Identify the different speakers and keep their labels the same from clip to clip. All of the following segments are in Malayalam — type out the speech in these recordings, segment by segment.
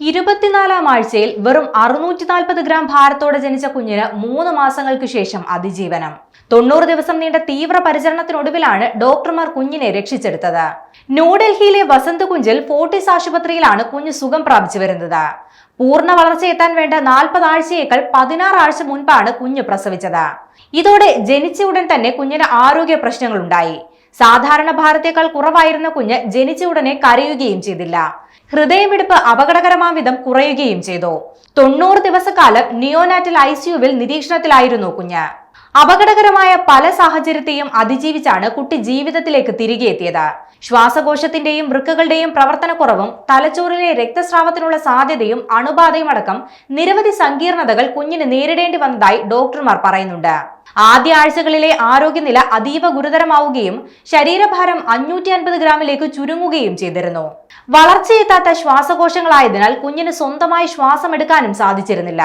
Speaker 1: 24-ാം ആഴ്ചയിൽ വെറും 640 ഗ്രാം ഭാരത്തോടെ ജനിച്ച കുഞ്ഞിന് 3 മാസങ്ങൾക്ക് ശേഷം അതിജീവനം. 90 ദിവസം നീണ്ട തീവ്ര പരിചരണത്തിനൊടുവിലാണ് ഡോക്ടർമാർ കുഞ്ഞിനെ രക്ഷിച്ചെടുത്തത്. ന്യൂഡൽഹിയിലെ വസന്ത് കുഞ്ചിൽ ഫോർട്ടിസ് ആശുപത്രിയിലാണ് കുഞ്ഞ് സുഖം പ്രാപിച്ചു വരുന്നത്. പൂർണ്ണ വളർച്ചയെത്താൻ വേണ്ട 40 ആഴ്ചയേക്കാൾ 16 ആഴ്ച മുൻപാണ് കുഞ്ഞ് പ്രസവിച്ചത്. ഇതോടെ ജനിച്ച ഉടൻ തന്നെ കുഞ്ഞിന് ആരോഗ്യ പ്രശ്നങ്ങളുണ്ടായി. സാധാരണ ഭാരത്തേക്കാൾ കുറവായിരുന്ന കുഞ്ഞ് ജനിച്ച ഉടനെ കരയുകയും ചെയ്തില്ല. ഹൃദയമിടിപ്പ് അപകടകരമാം വിധം കുറയുകയും ചെയ്തു. 90 ദിവസക്കാലം നിയോനാറ്റൽ ICUവിൽ നിരീക്ഷണത്തിലായിരുന്നു കുഞ്ഞ്. അപകടകരമായ പല സാഹചര്യത്തെയും അതിജീവിച്ചാണ് കുട്ടി ജീവിതത്തിലേക്ക് തിരികെ എത്തിയത്. ശ്വാസകോശത്തിന്റെയും വൃക്കകളുടെയും പ്രവർത്തനക്കുറവും തലച്ചോറിലെ രക്തസ്രാവത്തിനുള്ള സാധ്യതയും അണുബാധയും അടക്കം നിരവധി സങ്കീർണതകൾ കുഞ്ഞിന് നേരിടേണ്ടി വന്നതായി ഡോക്ടർമാർ പറയുന്നുണ്ട്. ആദ്യ ആഴ്ചകളിലെ ആരോഗ്യനില അതീവ ഗുരുതരമാവുകയും ശരീരഭാരം 550 ഗ്രാമിലേക്ക് ചുരുങ്ങുകയും ചെയ്തിരുന്നു. വളർച്ചയെത്താത്ത ശ്വാസകോശങ്ങളായതിനാൽ കുഞ്ഞിന് സ്വന്തമായി ശ്വാസമെടുക്കാനും സാധിച്ചിരുന്നില്ല.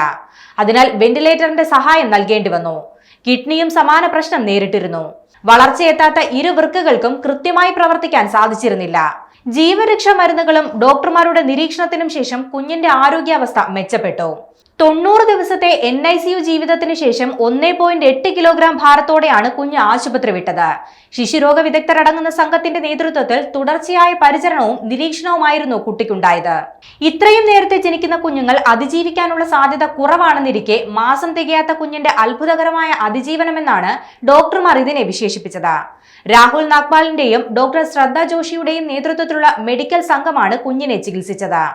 Speaker 1: അതിനാൽ വെന്റിലേറ്ററിന്റെ സഹായം നൽകേണ്ടി വന്നു. കിഡ്നിയും സമാന പ്രശ്നം നേരിട്ടിരുന്നു. വളർച്ചയെത്താത്ത ഇരു വൃക്കകൾക്കും കൃത്യമായി പ്രവർത്തിക്കാൻ സാധിച്ചിരുന്നില്ല. ജീവരക്ഷാ മരുന്നുകളും ഡോക്ടർമാരുടെ നിരീക്ഷണത്തിനും ശേഷം കുഞ്ഞിന്റെ ആരോഗ്യാവസ്ഥ മെച്ചപ്പെട്ടു. 90 ദിവസത്തെ NICU ജീവിതത്തിന് ശേഷം 1.8 കിലോഗ്രാം ഭാരത്തോടെയാണ് കുഞ്ഞ് ആശുപത്രി വിട്ടത്. ശിശുരോഗ വിദഗ്ധരടങ്ങുന്ന സംഘത്തിന്റെ നേതൃത്വത്തിൽ തുടർച്ചയായ പരിചരണവും നിരീക്ഷണവുമായിരുന്നു കുട്ടിക്കുണ്ടായത്. ഇത്രയും നേരത്തെ ജനിക്കുന്ന കുഞ്ഞുങ്ങൾ അതിജീവിക്കാനുള്ള സാധ്യത കുറവാണെന്നിരിക്കെ മാസം തികയാത്ത കുഞ്ഞിന്റെ അത്ഭുതകരമായ അതിജീവനമെന്നാണ് ഡോക്ടർമാർ ഇതിനെ വിശേഷിപ്പിച്ചത്. രാഹുൽ നാഗ്പാലിന്റെയും ഡോക്ടർ ശ്രദ്ധ ജോഷിയുടെയും നേതൃത്വത്തിലുള്ള മെഡിക്കൽ സംഘമാണ് കുഞ്ഞിനെ ചികിത്സിച്ചത്.